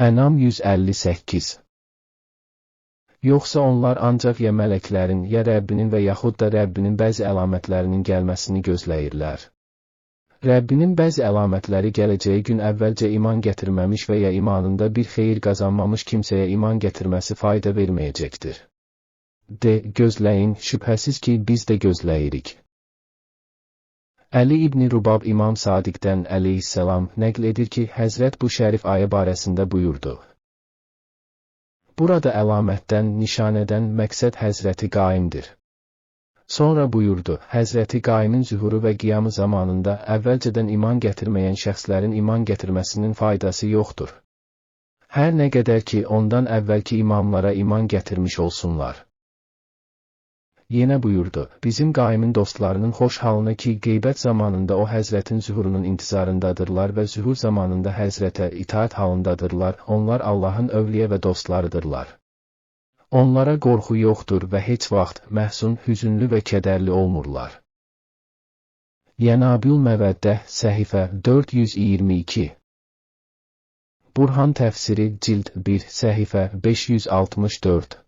Ənam 158. Yoxsa onlar ancaq ya mələklərin, ya Rəbbinin və yaxud da Rəbbinin bəzi əlamətlərinin gəlməsini gözləyirlər. Rəbbinin bəzi əlamətləri gələcəyi gün əvvəlcə iman gətirməmiş və ya imanında bir xeyir qazanmamış kimsəyə iman gətirməsi fayda verməyəcəkdir. Gözləyin, şübhəsiz ki, biz də gözləyirik. Əli İbn Rubab İmam Sadiqdən əleyhissalam nəql edir ki, Həzrət bu şərif ayə barəsində buyurdu. Burada əlamətdən, nişanədən məqsəd Həzrəti Qaimdir. Sonra buyurdu, Həzrəti Qaimin zühuru və qiyamı zamanında əvvəlcədən iman gətirməyən şəxslərin iman gətirməsinin faydası yoxdur. Hər nə qədər ki, ondan əvvəlki imamlara iman gətirmiş olsunlar. Yenə buyurdu, bizim Qaimin dostlarının xoş halına ki, qeybət zamanında o Həzrətin zühurunun intizarındadırlar və zühur zamanında Həzrətə itaat halındadırlar, onlar Allahın övliyə və dostlarıdırlar. Onlara qorxu yoxdur və heç vaxt məhzun, hüzünlü və kədərli olmurlar. Yənabül Məvəddə, səhifə 422. Burhan təfsiri, cild 1, səhifə 564.